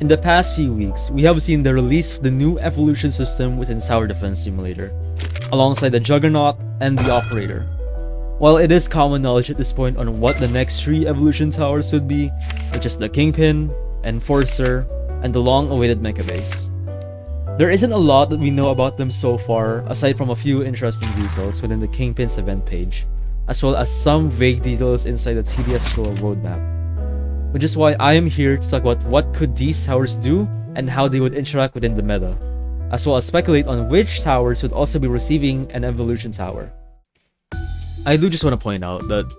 In the past few weeks, we have seen the release of the new evolution system within Tower Defense Simulator, alongside the Juggernaut and the Operator. While it is common knowledge at this point on what the next 3 evolution towers would be, which is the Kingpin, Enforcer, and the long-awaited Mecha base. There isn't a lot that we know about them so far, aside from a few interesting details within the Kingpin's event page, as well as some vague details inside the TDS Troll roadmap. Which is why I am here to talk about what could these towers do and how they would interact within the meta, as well as speculate on which towers would also be receiving an evolution tower. I do just want to point out that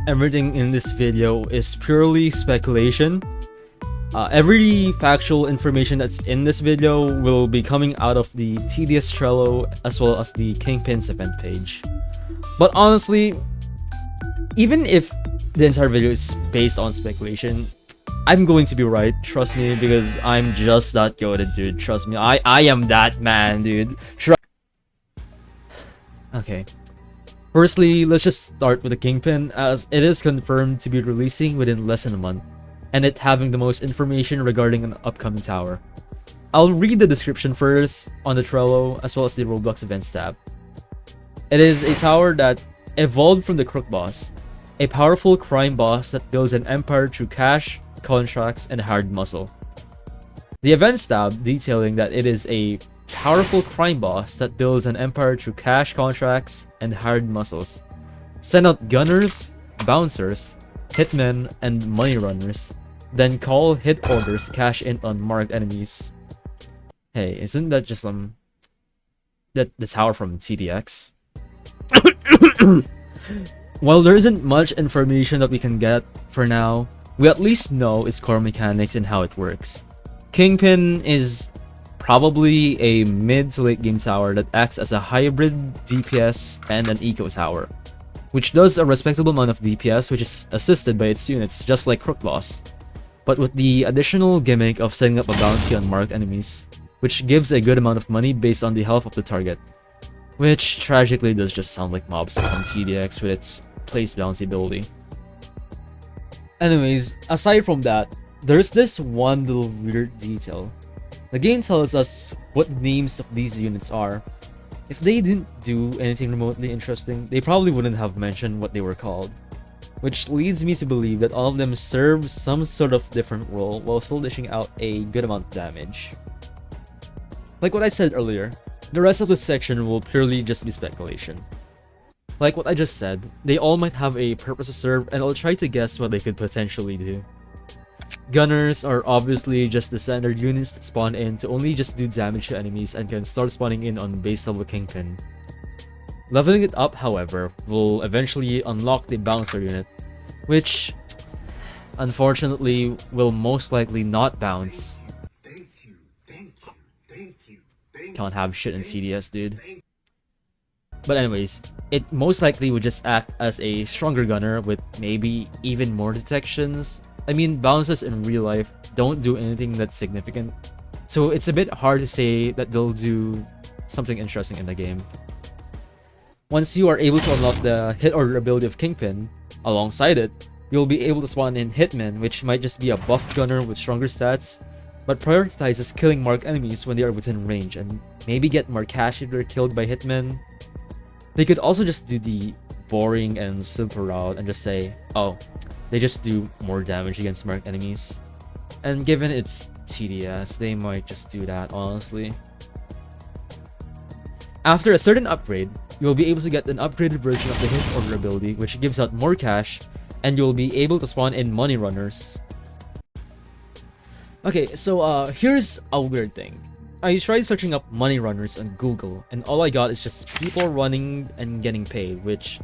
everything in this video is purely speculation. Every factual information that's in this video will be coming out of the TDS Trello as well as the Kingpin's event page. But honestly, even if the entire video is based on speculation, I'm going to be right, trust me, because I'm just that goated, dude. Trust me, I am that man, dude. Okay. Firstly, let's just start with the Kingpin, as it is confirmed to be releasing within less than a month, and it having the most information regarding an upcoming tower. I'll read the description first on the Trello as well as the Roblox events tab. It is a tower that evolved from the Crook Boss, a powerful crime boss that builds an empire through cash, contracts, and hard muscle. The events tab detailing that it is a powerful crime boss that builds an empire through cash, contracts, and hard muscles. Send out gunners, bouncers, hitmen, and money runners, then call hit orders to cash in on marked enemies. Hey, isn't that just the tower from TDX? While there isn't much information that we can get for now, we at least know its core mechanics and how it works. Kingpin is probably a mid to late game tower that acts as a hybrid DPS and an eco tower, which does a respectable amount of DPS, which is assisted by its units, just like Crook Boss, but with the additional gimmick of setting up a bounty on marked enemies, which gives a good amount of money based on the health of the target, which tragically does just sound like mobs on TDX with its place bounty ability. Anyways, aside from that, there's this one little weird detail. The game tells us what the names of these units are. If they didn't do anything remotely interesting, they probably wouldn't have mentioned what they were called, which leads me to believe that all of them serve some sort of different role while still dishing out a good amount of damage. Like what I said earlier, the rest of this section will purely just be speculation. Like what I just said, they all might have a purpose to serve, and I'll try to guess what they could potentially do. Gunners are obviously just the standard units that spawn in to only just do damage to enemies and can start spawning in on base level Kingpin. Leveling it up, however, will eventually unlock the Bouncer unit, which unfortunately will most likely not bounce. Can't have shit in CDS, dude. But anyways, it most likely would just act as a stronger gunner with maybe even more detections. I mean, bounces in real life don't do anything that's significant, so it's a bit hard to say that they'll do something interesting in the game. Once you are able to unlock the hit order ability of Kingpin, alongside it, you'll be able to spawn in Hitmen, which might just be a buff gunner with stronger stats, but prioritizes killing marked enemies when they are within range, and maybe get more cash if they're killed by Hitmen. They could also just do the boring and simple route and just say, oh, they just do more damage against marked enemies. And given it's TDS, they might just do that, honestly. After a certain upgrade, you'll be able to get an upgraded version of the hit order ability, which gives out more cash, and you'll be able to spawn in money runners. Okay, so here's a weird thing. I tried searching up money runners on Google, and all I got is just people running and getting paid, which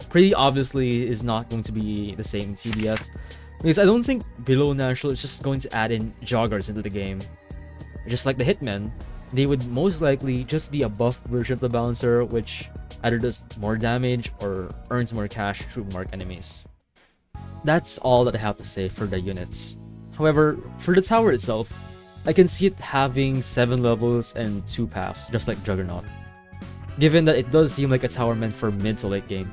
pretty obviously is not going to be the same in TDS, because I don't think below natural is just going to add in joggers into the game. Just like the Hitmen, they would most likely just be a buff version of the Bouncer, which either does more damage or earns more cash through marked enemies. That's all that I have to say for the units. However, for the tower itself, I can see it having 7 levels and 2 paths, just like Juggernaut. Given that it does seem like a tower meant for mid to late game,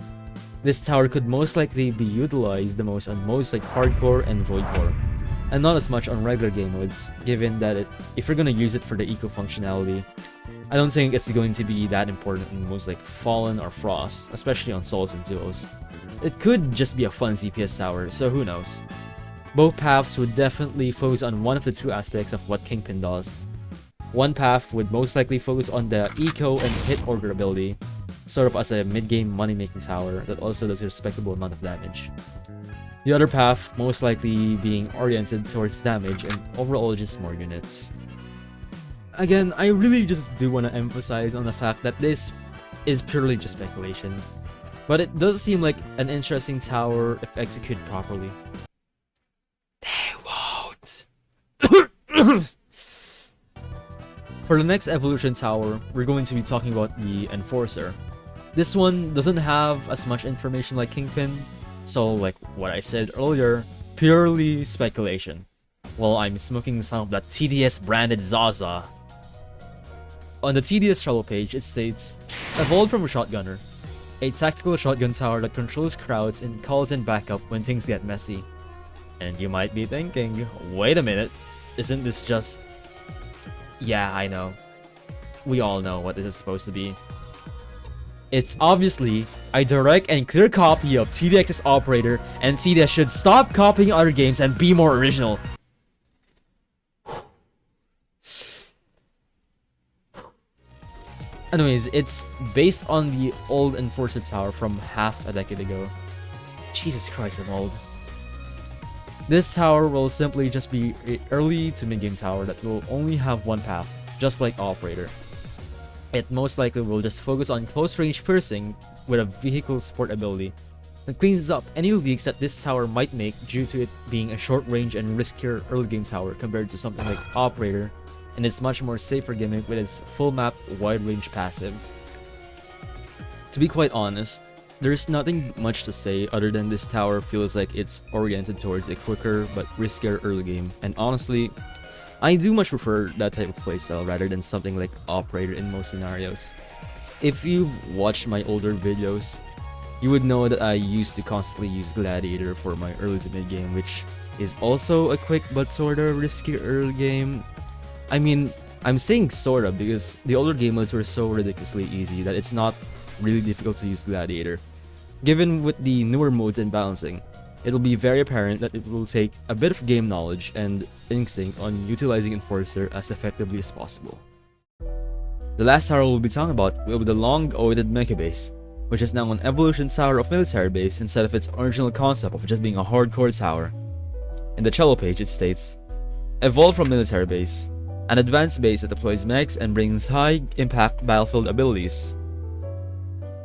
this tower could most likely be utilized the most on modes like Hardcore and Voidcore. and not as much on regular game modes, given that if you're gonna use it for the eco functionality, I don't think it's going to be that important in modes like Fallen or Frost, especially on solos and duos. It could just be a fun CPS tower, so who knows. Both paths would definitely focus on one of the two aspects of what Kingpin does. One path would most likely focus on the eco and hit order ability, sort of as a mid-game money-making tower that also does a respectable amount of damage. The other path most likely being oriented towards damage and overall just more units. Again, I really just do want to emphasize on the fact that this is purely just speculation, but it does seem like an interesting tower if executed properly. They won't! For the next evolution tower, we're going to be talking about the Enforcer. This one doesn't have as much information like Kingpin, so like what I said earlier, purely speculation. While I'm smoking some of that TDS branded Zaza. On the TDS Trello page, it states, evolved from a shotgunner, a tactical shotgun tower that controls crowds and calls in backup when things get messy. And you might be thinking, wait a minute, isn't this just... Yeah, I know. We all know what this is supposed to be. It's obviously a direct and clear copy of TDX's Operator, and TDS should stop copying other games and be more original. Anyways, it's based on the old Enforcer Tower from half a decade ago. Jesus Christ, I'm old. This tower will simply just be an early to mid-game tower that will only have one path, just like Operator. It most likely will just focus on close-range piercing with a vehicle support ability that cleans up any leaks that this tower might make due to it being a short-range and riskier early-game tower compared to something like Operator, and its much more safer gimmick with its full-map wide-range passive. To be quite honest, there's nothing much to say other than this tower feels like it's oriented towards a quicker but riskier early game, and honestly, I do much prefer that type of playstyle rather than something like Operator in most scenarios. If you've watched my older videos, you would know that I used to constantly use Gladiator for my early to mid game, which is also a quick but sorta risky early game. I mean, I'm saying sorta because the older game modes were so ridiculously easy that it's not really difficult to use Gladiator. Given with the newer modes and balancing, it will be very apparent that it will take a bit of game knowledge and instinct on utilizing Enforcer as effectively as possible. The last tower we'll be talking about will be the long-awaited Mecha base, which is now an evolution tower of military base instead of its original concept of just being a hardcore tower. In the Cello page it states, evolved from military base, an advanced base that deploys mechs and brings high-impact battlefield abilities.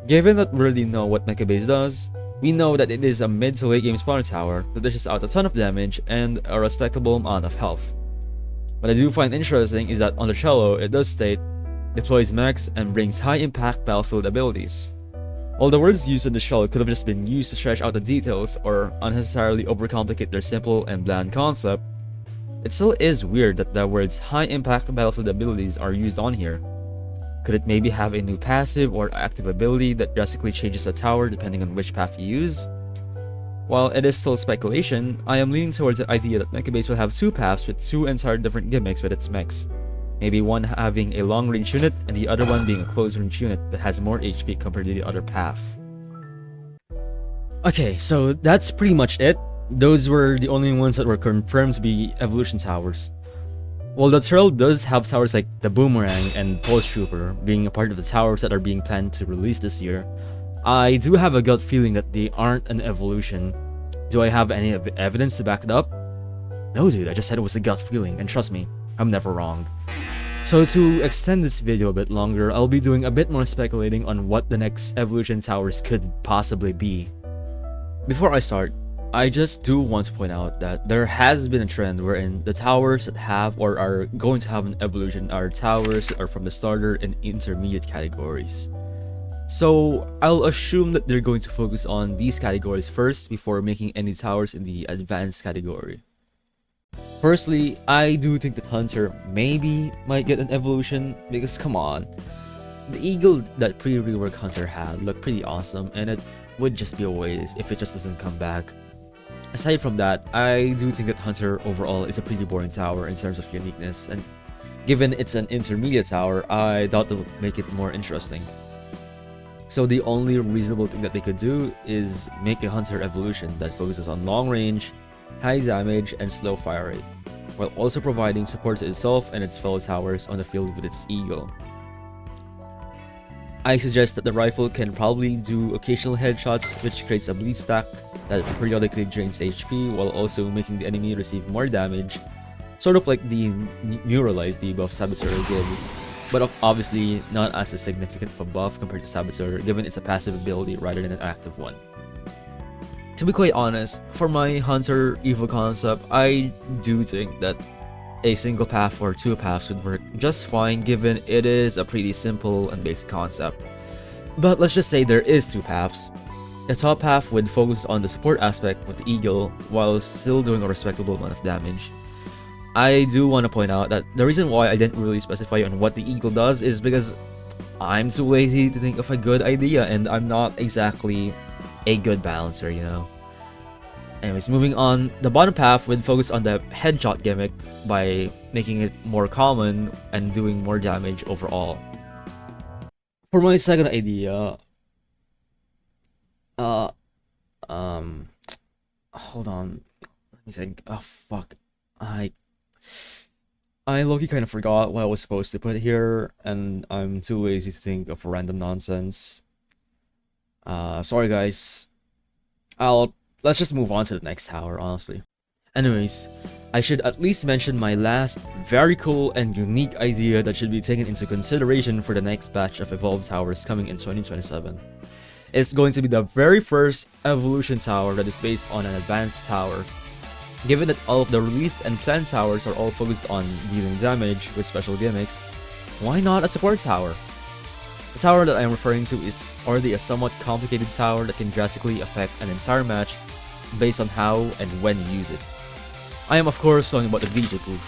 Given that we already know what Mecha base does, we know that it is a mid to late game spawner tower that dishes out a ton of damage and a respectable amount of health. What I do find interesting is that on the Cello it does state, deploys mechs and brings high-impact battlefield abilities. While the words used in the Cello could have just been used to stretch out the details or unnecessarily overcomplicate their simple and bland concept, it still is weird that the words high-impact battlefield abilities are used on here. Could it maybe have a new passive or active ability that drastically changes the tower depending on which path you use? While it is still speculation, I am leaning towards the idea that Mecha base will have two paths with two entirely different gimmicks with its mechs. Maybe one having a long-range unit and the other one being a close-range unit that has more HP compared to the other path. Okay, so that's pretty much it. Those were the only ones that were confirmed to be evolution towers. While the Trail does have towers like the Boomerang and Pulse Trooper being a part of the towers that are being planned to release this year, I do have a gut feeling that they aren't an evolution. Do I have any evidence to back it up? No dude, I just said it was a gut feeling, and trust me, I'm never wrong. So to extend this video a bit longer, I'll be doing a bit more speculating on what the next evolution towers could possibly be. Before I start, I just do want to point out that there has been a trend wherein the towers that have or are going to have an evolution are towers that are from the starter and intermediate categories. So I'll assume that they're going to focus on these categories first before making any towers in the advanced category. Firstly, I do think that Hunter maybe might get an evolution because come on, the eagle that pre-rework Hunter had looked pretty awesome and it would just be a waste if it just doesn't come back. Aside from that, I do think that Hunter overall is a pretty boring tower in terms of uniqueness, and given it's an intermediate tower, I doubt they'll make it more interesting. So the only reasonable thing that they could do is make a Hunter evolution that focuses on long range, high damage, and slow fire rate, while also providing support to itself and its fellow towers on the field with its eagle. I suggest that the rifle can probably do occasional headshots, which creates a bleed stack that periodically drains HP while also making the enemy receive more damage, sort of like the neuralized debuff Saboteur gives, but obviously not as a significant of a buff compared to Saboteur, given it's a passive ability rather than an active one. To be quite honest, for my Hunter Evo concept, I do think that a single path or two paths would work just fine, given it is a pretty simple and basic concept. But let's just say there is two paths. The top path would focus on the support aspect with the eagle while still doing a respectable amount of damage. I do want to point out that the reason why I didn't really specify on what the eagle does is because I'm too lazy to think of a good idea, and I'm not exactly a good balancer, you know. Anyways, moving on, the bottom path would focus on the headshot gimmick by making it more common and doing more damage overall. For my second idea, hold on, let me think. Oh fuck, I low-key kind of forgot what I was supposed to put here, and I'm too lazy to think of random nonsense. Sorry guys. Let's just move on to the next tower, honestly. Anyways, I should at least mention my last very cool and unique idea that should be taken into consideration for the next batch of evolved towers coming in 2027. It's going to be the very first evolution tower that is based on an advanced tower. Given that all of the released and planned towers are all focused on dealing damage with special gimmicks, why not a support tower? The tower that I am referring to is already a somewhat complicated tower that can drastically affect an entire match based on how and when you use it. I am of course talking about the DJ Proof.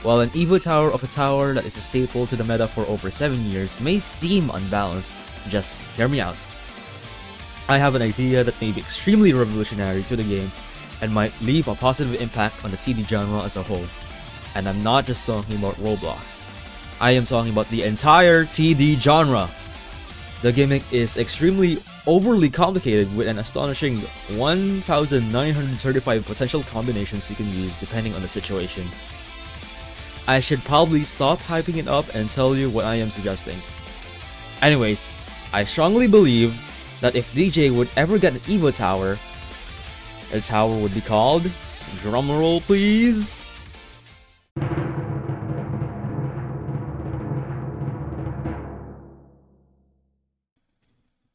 While an Evo tower of a tower that is a staple to the meta for over 7 years may seem unbalanced, just hear me out. I have an idea that may be extremely revolutionary to the game and might leave a positive impact on the TD genre as a whole. And I'm not just talking about Roblox. I am talking about the entire TD genre. The gimmick is extremely overly complicated with an astonishing 1,935 potential combinations you can use depending on the situation. I should probably stop hyping it up and tell you what I am suggesting. Anyways, I strongly believe that if DJ would ever get an Evo tower, the tower would be called, drumroll please,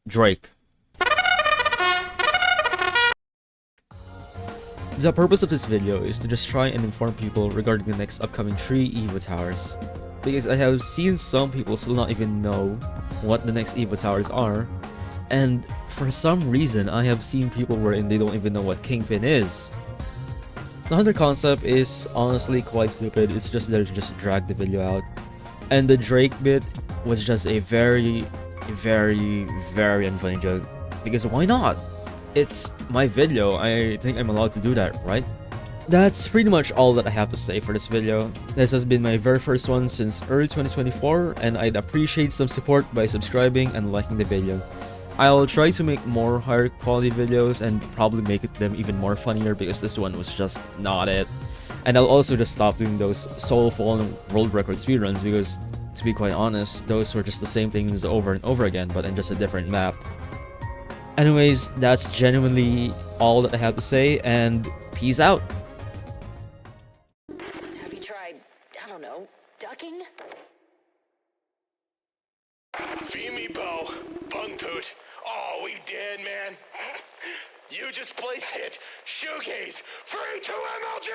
Drake. The purpose of this video is to just try and inform people regarding the next upcoming 3 Evo towers, because I have seen some people still not even know what the next Evo towers are, and for some reason I have seen people wherein they don't even know what Kingpin is. The Hunter concept is honestly quite stupid, it's just there to just drag the video out, and the Drake bit was just a very unfunny joke, because why not? It's my video, I think I'm allowed to do that, right? That's pretty much all that I have to say for this video. This has been my very first one since early 2024, and I'd appreciate some support by subscribing and liking the video. I'll try to make more higher quality videos and probably make them even more funnier, because this one was just not it. And I'll also just stop doing those soulful and world record speedruns, because to be quite honest, those were just the same things over and over again, but in just a different map. Anyways, that's genuinely all that I have to say, and peace out! Have you tried, I don't know, ducking? Feed me, Bo. Bung poot. Oh, we did, man. You just placed it. Shoegaze. Free to MLG!